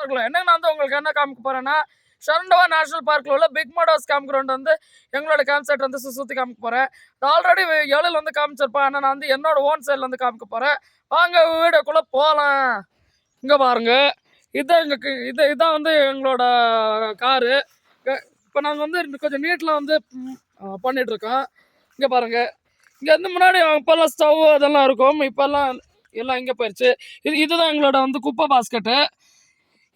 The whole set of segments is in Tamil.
என்னங்க நான் வந்து உங்களுக்கு என்ன காமிக்க போறேன்னா, ஷரண்டவா நேஷனல் பார்க்ல உள்ள பிக் மோடோஸ் கேம்ப் கிரவுண்ட் வந்து எங்களோட கேம்ப் சைட் வந்து சுற்றி காமிக்க போறேன். ஆல்ரெடி 7 வந்து காமிச்சிருப்பேன். ஆனால் நான் வந்து என்னோட ஓன் சைட்ல வந்து காமிக்க போறேன். வாங்க வீடியோக்குள்ள போகலாம். இங்க பாருங்க, இதான் இதான் வந்து எங்களோட காரு. இப்போ நாங்கள் வந்து கொஞ்சம் நீட்டில் வந்து பண்ணிட்டு இருக்கோம். இங்க பாருங்க, இங்க வந்து முன்னாடி இப்பெல்லாம் ஸ்டவ் அதெல்லாம் இருக்கும். இப்பெல்லாம் எல்லாம் இங்கே போயிடுச்சு. இதுதான் எங்களோட வந்து குப்பை பாஸ்கெட்டு.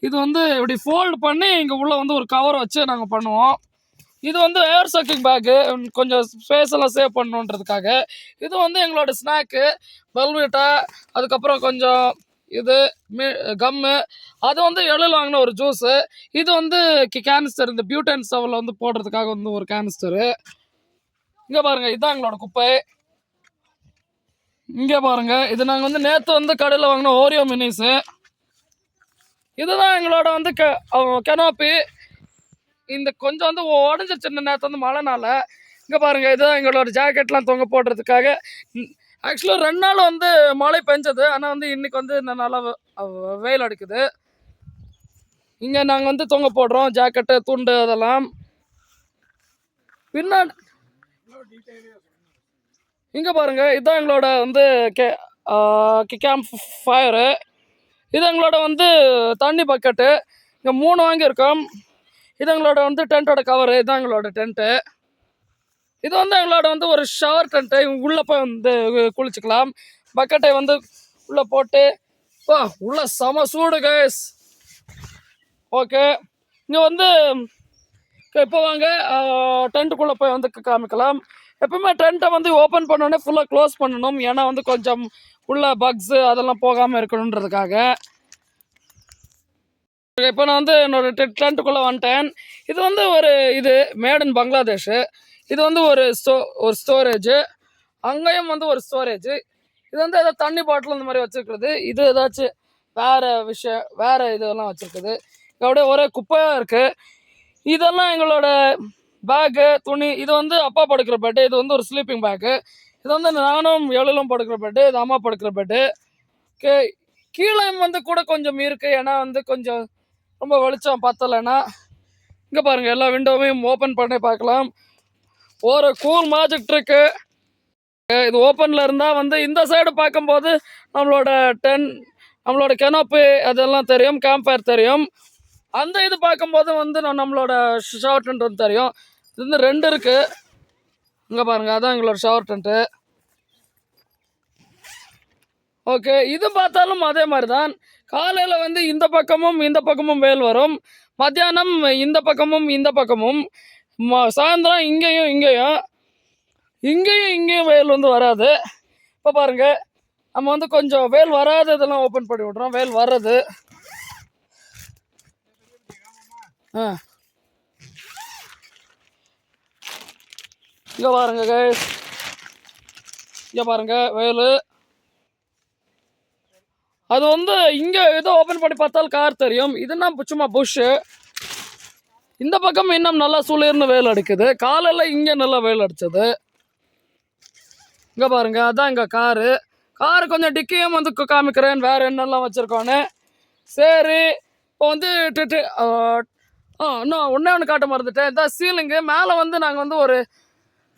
இது வந்து இப்படி ஃபோல்டு பண்ணி இங்கே உள்ள வந்து ஒரு கவர் வச்சு நாங்கள் பண்ணுவோம். இது வந்து ஏர் சக்கிங் பேக்கு, கொஞ்சம் ஸ்பேஸ் எல்லாம் சேவ் பண்ணணுன்றதுக்காக. இது வந்து எங்களோட ஸ்நாக்கு வெல்வெட்டா, அதுக்கப்புறம் கொஞ்சம் இது கம்மு, அது வந்து எழில் வாங்கின ஒரு ஜூஸு. இது வந்து கேனிஸ்டர், இந்த பியூட்டன் ஸ்டவ்வில் வந்து போடுறதுக்காக வந்து ஒரு கேனிஸ்டரு. இங்கே பாருங்கள், இதுதான் எங்களோட குப்பை. இங்கே பாருங்கள், இது நாங்கள் வந்து நேற்று வந்து கடையில் வாங்கின ஓரியோ மினிஸு. இதுதான் எங்களோட வந்து கெனோப்பி. இந்த கொஞ்சம் வந்து உடஞ்சிருச்சு நேற்று வந்து மழைனால. இங்கே பாருங்கள், இதுதான் எங்களோட ஜாக்கெட்லாம் தொங்க போடுறதுக்காக. ஆக்சுவலாக 2 நாள் வந்து மழை பெஞ்சது. ஆனால் வந்து இன்றைக்கி வந்து இந்த நாளாக வெயில் அடிக்குது. இங்கே நாங்கள் வந்து தொங்க போடுறோம் ஜாக்கெட்டு, துண்டு அதெல்லாம். பின்னாடி இங்கே பாருங்கள், இதுதான் எங்களோட வந்து கேம்ப் ஃபயரு. இது எங்களோட வந்து தண்ணி பக்கெட்டு. இங்கே 3 வாங்கியிருக்கோம். இது எங்களோட வந்து டென்ட்டோட கவரு. இதுதான் எங்களோட டென்ட்டு. இது வந்து எங்களோட வந்து ஒரு ஷவர் டென்ட்டு. உள்ளே போய் வந்து குளிச்சுக்கலாம். பக்கெட்டை வந்து உள்ளே போட்டு உள்ள செம சூடு கைஸ். ஓகே, இங்கே வந்து இப்போ வாங்க டென்ட்டுக்குள்ளே போய் வந்து காமிக்கலாம். எப்பவுமே டென்ட்டை வந்து ஓப்பன் பண்ணோடனே ஃபுல்லாக க்ளோஸ் பண்ணணும். ஏன்னா வந்து கொஞ்சம் உள்ள பக்ஸு அதெல்லாம் போகாமல் இருக்கணுன்றதுக்காக. இப்போ நான் வந்து என்னோட டென்ட்டுக்குள்ளே வந்துட்டேன். இது வந்து ஒரு மேட் இன் பங்களாதேஷு. இது வந்து ஒரு ஸ்டோரேஜு. அங்கேயும் வந்து ஒரு ஸ்டோரேஜு. இது வந்து ஏதாவது தண்ணி பாட்டில் இந்த மாதிரி வச்சுருக்குறது. இது ஏதாச்சும் வேறு இதெல்லாம் வச்சுருக்குது. அப்படியே ஒரே குப்பையாக இருக்குது. இதெல்லாம் எங்களோட பேக்கு, துணி. இது வந்து அப்பா படுக்கிற பெட்டு. இது வந்து ஒரு ஸ்லீப்பிங் பேக்கு. இது வந்து நானும் எழிலும் படுக்கிற பெட்டு. இது அம்மா படுக்கிற பெட்டு. கீழே வந்து கூட கொஞ்சம் இருக்குது. ஏன்னா வந்து கொஞ்சம் ரொம்ப வெளிச்சம் பத்தலைன்னா. இங்கே பாருங்கள், எல்லா விண்டோவையும் ஓப்பன் பண்ணி பார்க்கலாம். ஒரு கூல் மேஜிக் ட்ரிக்கு. இது ஓப்பனில் இருந்தால் வந்து இந்த சைடு பார்க்கும்போது நம்மளோட கெனோப்பி அதெல்லாம் தெரியும், கேம்ப் ஃபயர் தெரியும். அந்த இது பார்க்கும்போது வந்து நம்மளோட ஷவர் டென்ட் வந்து தெரியும். இது வந்து 2 இருக்குது. இங்கே பாருங்கள், அதான் எங்களோட ஷவர் டென்ட்டு. ஓகே, இது பார்த்தாலும் அதே மாதிரி தான். காலையில் வந்து இந்த பக்கமும் வெயில் வரும். மத்தியானம் இந்த பக்கமும் சாயந்தரம் இங்கேயும் வெயில் வந்து வராது. இப்போ பாருங்கள், நம்ம வந்து கொஞ்சம் வெயில் வராது இதெல்லாம் ஓப்பன் பண்ணி விட்றோம். வெயில் வர்றது இங்கே பாருங்க கைஸ், இங்கே பாருங்கள் வெயில். அது வந்து இங்கே ஏதோ ஓப்பன் பண்ணி பார்த்தால் கார் தெரியும். இதுனா சும்மா புஷ்ஷு. இந்த பக்கம் இன்னும் நல்லா சுளிர்னு வெயில் அடிக்குது. காலையில் இங்கே நல்லா வெயில் அடிச்சது. இங்கே பாருங்க, அதான் இங்கே காரு கொஞ்சம் டிக்கியும் வந்து காமிக்கிறேன் வேறு என்னெல்லாம் வச்சுருக்கோன்னு. சரி, இப்போ வந்து இன்னும் ஒன்று காட்ட மறந்துட்டேன். இதான் சீலிங்கு. மேலே வந்து நாங்கள் வந்து ஒரு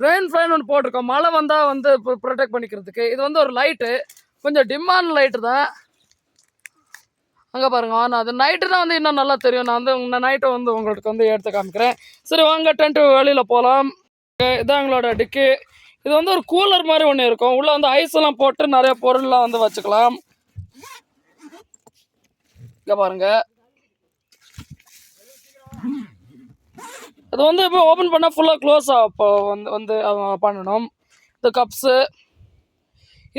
ரெயின் ஃபைன் ஒன்று போட்டிருக்கோம். மழை வந்தால் வந்து ப்ரொடெக்ட் பண்ணிக்கிறதுக்கு. இது வந்து ஒரு லைட்டு, கொஞ்சம் டிம்மான லைட்டு தான். அங்கே பாருங்க, ஆனால் அது நைட்டு தான் வந்து இன்னும் நல்லா தெரியும். நான் வந்து நைட்டை வந்து உங்களுக்கு வந்து எடுத்து காமிக்கிறேன். சரி வாங்க, டென்ட்டு வெளியில் போகலாம். இதான் எங்களோட டிக்கி. இது வந்து ஒரு கூலர் மாதிரி ஒன்று இருக்கும். உள்ளே வந்து ஐஸ் எல்லாம் போட்டு நிறைய பொருள்லாம் வந்து வச்சுக்கலாம். இங்கே பாருங்க, அது வந்து இப்போ ஓப்பன் பண்ணால் ஃபுல்லாக க்ளோஸ் இப்போ வந்து பண்ணணும். இந்த கப்ஸு.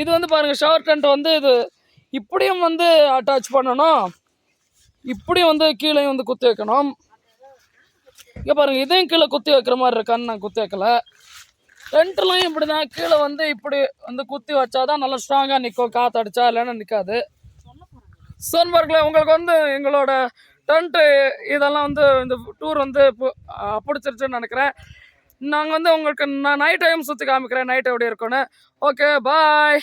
இது வந்து பாருங்கள், ஷவர் டென்ட் வந்து இது இப்படியும் வந்து அட்டாச் பண்ணணும், இப்படியும் வந்து கீழே வந்து குத்தி வைக்கணும். இங்கே பாருங்கள், இதையும் கீழே குத்தி வைக்கிற மாதிரி இருக்கான்னு நான் குத்தி வைக்கல. டென்ட்லாம் இப்படி தான் கீழே வந்து இப்படி வந்து குத்தி வச்சாதான் நல்லா ஸ்ட்ராங்காக நிற்கும். காற்று அடித்தா இல்லைன்னா நிற்காது. சொன்பார்களே, உங்களுக்கு வந்து எங்களோட டென்ட்டு இதெல்லாம் வந்து இந்த டூர் வந்து பிடிச்சிருச்சுன்னு நினைக்கிறேன். நாங்கள் வந்து உங்களுக்கு நான் நைட் டைம் சுற்றி காமிக்கிறேன், நைட் எப்படி இருக்குன்னு. ஓகே, பாய்.